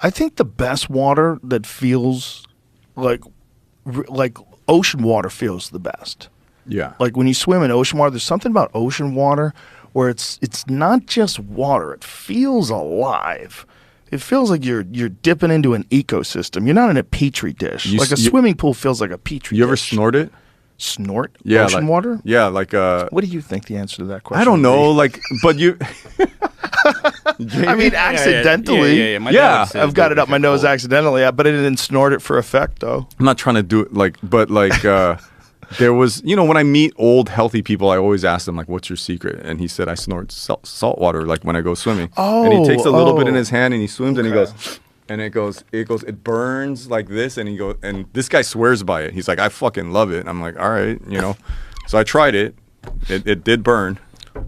I think the best water that feels like ocean water feels the best. Yeah. Like when you swim in ocean water, there's something about ocean water where it's not just water. It feels alive. It feels like you're dipping into an ecosystem. You're not in a petri dish. Like a swimming pool feels like a petri dish. You ever snort it? Snort? Yeah, ocean water? Yeah, like What do you think the answer to that question I don't know, would be? like, but you. I mean, accidentally. Yeah. I've got it up my nose accidentally, but I didn't snort it for effect, though. I'm not trying to do it there was, when I meet old healthy people, I always ask them like, "What's your secret?" And he said, "I snort salt water like when I go swimming." And he takes a little bit in his hand and he swims and he goes, and it burns like this, and he goes, and this guy swears by it. He's like, "I fucking love it." And I'm like, "All right, So I tried it. It did burn.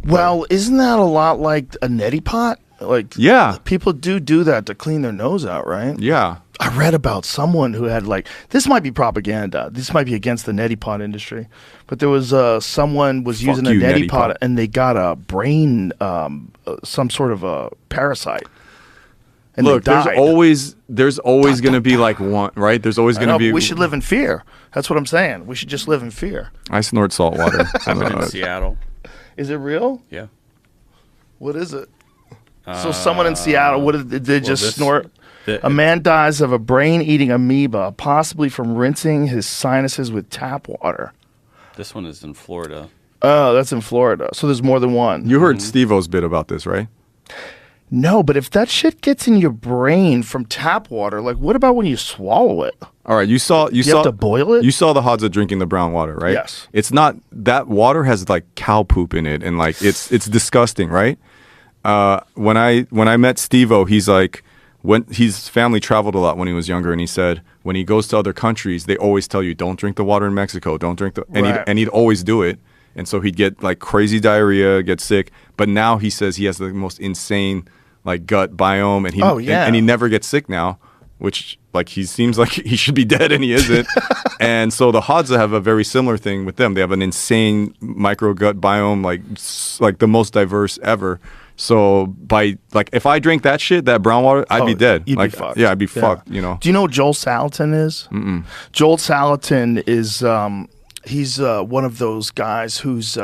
Well, isn't that a lot like a neti pot? Like, yeah, people do that to clean their nose out, right? Yeah. I read about someone who had this might be propaganda. This might be against the neti pot industry, but there was someone was using a neti pot and they got a brain, some sort of a parasite. And look, there's always going to be like one, right? There's always going to be. We should live in fear. That's what I'm saying. We should just live in fear. I snort salt water. I'm in Seattle. Is it real? Yeah. What is it? So someone in Seattle, did they just snort? A man dies of a brain-eating amoeba, possibly from rinsing his sinuses with tap water. This one is in Florida. Oh, that's in Florida. So there's more than one. You heard Steve-O's bit about this, right? No, but if that shit gets in your brain from tap water, what about when you swallow it? All right, you saw you have to boil it? You saw the Hadza drinking the brown water, right? Yes. It's not, that water has cow poop in it, and it's disgusting, right? When I met Steve-O, he's like, when his family traveled a lot when he was younger, and he said when he goes to other countries, they always tell you, don't drink the water in Mexico, don't drink the, and he'd always do it, and so he'd get crazy diarrhea, get sick. But now he says he has the most insane gut biome, and and he never gets sick now, which he seems like he should be dead, and he isn't. And so the Hadza have a very similar thing with them. They have an insane micro gut biome, like the most diverse ever. So if I drank that shit, that brown water, I'd be dead. You'd be fucked. Yeah, I'd be fucked. Do you know what Joel Salatin is? Mm-mm. Joel Salatin is he's one of those guys who's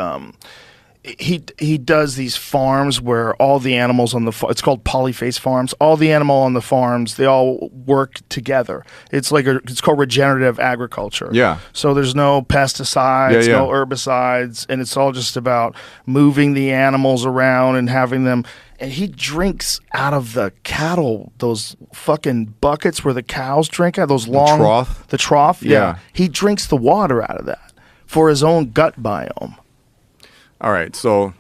he does these farms where all the animals on the it's called polyface farms. All the animal on the farms, they all work together. It's it's called regenerative agriculture. Yeah. So there's no pesticides, no herbicides, and it's all just about moving the animals around and having them. And he drinks out of the cattle, those fucking buckets where the cows drink out, those long trough. The trough. Yeah. He drinks the water out of that for his own gut biome. All right, so,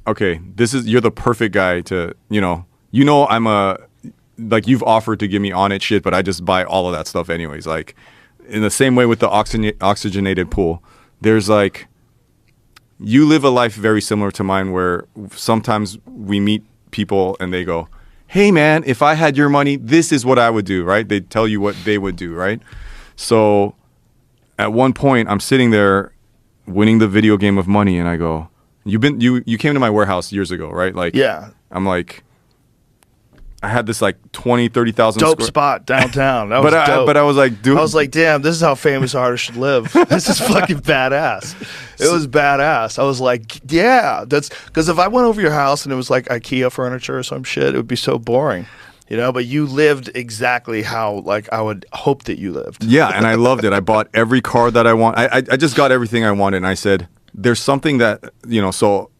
okay, you're the perfect guy to, I'm you've offered to give me on it shit, but I just buy all of that stuff anyways. In the same way with the oxygenated pool, there's you live a life very similar to mine where sometimes we meet people and they go, hey man, if I had your money, this is what I would do, right? They tell you what they would do, right? So at one point I'm sitting there winning the video game of money and I go, you came to my warehouse years ago, right? Yeah. I'm I had this 20, 30,000 dope spot downtown. That was dope. But I was dude. I was damn, this is how famous artists should live. This is fucking badass. It was badass. I was yeah, that's because if I went over your house and it was IKEA furniture or some shit, it would be so boring. But you lived exactly how I would hope that you lived. Yeah, and I loved it. I bought every car that I want. I just got everything I wanted, and I said, there's something that, so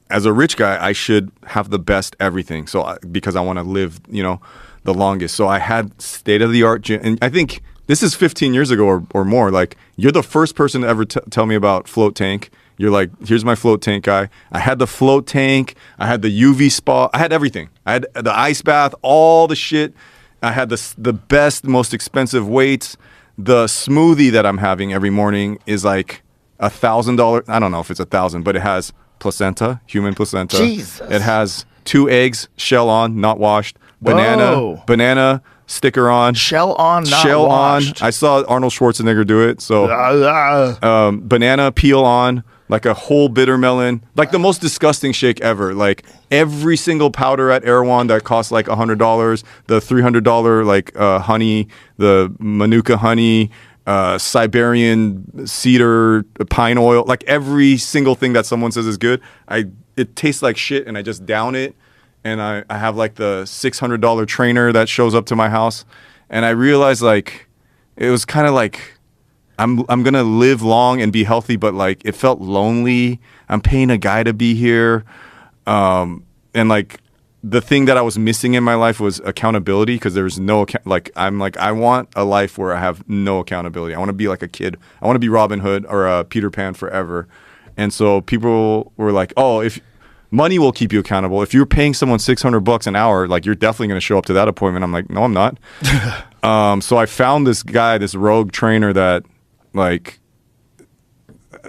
as a rich guy, I should have the best everything. So because I want to live, the longest. So I had state-of-the-art gym, and I think this is 15 years ago or more. You're the first person to ever tell me about float tank. You're here's my float tank guy. I had the float tank. I had the UV spa. I had everything. I had the ice bath, all the shit. I had the best, most expensive weights. The smoothie that I'm having every morning is $1,000. I don't know if it's 1,000, but it has placenta, human placenta. Jesus. It has 2 eggs, shell on, not washed. Banana sticker on. Shell on, not washed. I saw Arnold Schwarzenegger do it. So banana peel on. like a whole bitter melon, like the most disgusting shake ever. Like every single powder at Erewhon that costs like $100, the $300 like honey, the Manuka honey, Siberian cedar pine oil, like every single thing that someone says is good, it tastes like shit, and I just down it. And I have like the $600 trainer that shows up to my house, and I realized like it was kind of like I'm gonna live long and be healthy, but like it felt lonely. I'm paying a guy to be here, and like the thing that I was missing in my life was accountability, because there's no I want a life where I have no accountability. I want to be like a kid. I want to be Robin Hood or Peter Pan forever. And so people were like, oh, if money will keep you accountable. If you're paying someone $600 an hour, like you're definitely going to show up to that appointment. I'm like, no, I'm not. So I found this guy, this rogue trainer that like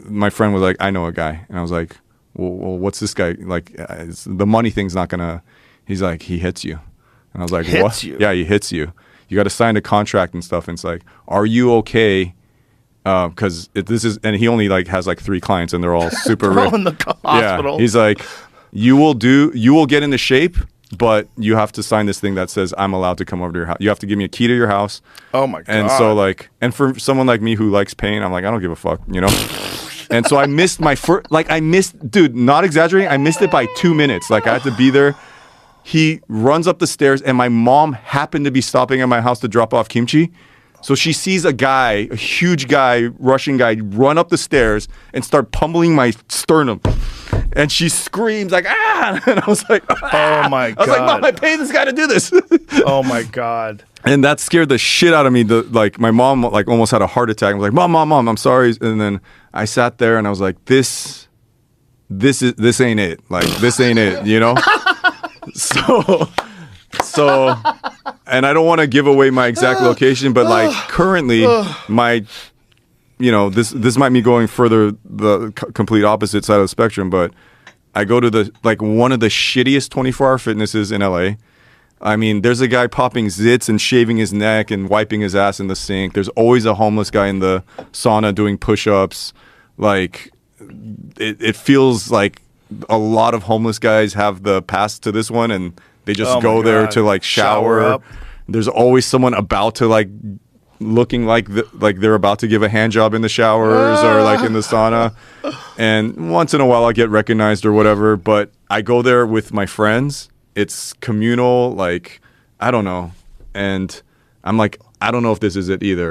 my friend was like, I know a guy. And I was like, well what's this guy? Like the money thing's not going to, he's like, he hits you. And I was like, what? You? Yeah, he hits you. You got to sign a contract and stuff. And it's like, are you okay? Because this is, and he only like has like 3 clients and they're all super rich. In the hospital. Yeah, he's like, you will get into shape, but you have to sign this thing that says I'm allowed to come over to your house. You have to give me a key to your house. Oh my god! And so like, and for someone like me who likes pain, I'm like, I don't give a fuck, you know. And so I missed my first, like dude, not exaggerating, I missed it by 2 minutes. Like I had to be there. He runs up the stairs, and my mom happened to be stopping at my house to drop off kimchi. So she sees a huge guy, Russian guy, run up the stairs and start pummeling my sternum. And she screams like, ah! And I was like, ah! Oh my god. I was like, Mom, I paid this guy to do this. Oh my god. And that scared the shit out of me. Like my mom like almost had a heart attack. I was like, Mom, I'm sorry. And then I sat there and I was like, this ain't it. Like this ain't it, you know? So, and I don't want to give away my exact location, but like currently this might be going further the complete opposite side of the spectrum, but I go to one of the shittiest 24-hour fitnesses in LA. I mean, there's a guy popping zits and shaving his neck and wiping his ass in the sink. There's always a homeless guy in the sauna doing push-ups. Like it feels like a lot of homeless guys have the pass to this one, and they just go there to like shower. There's always someone about to like looking like they're about to give a hand job in the showers or like in the sauna. And once in a while I get recognized or whatever, but I go there with my friends. It's communal, like I don't know. And I'm like, I don't know if this is it either.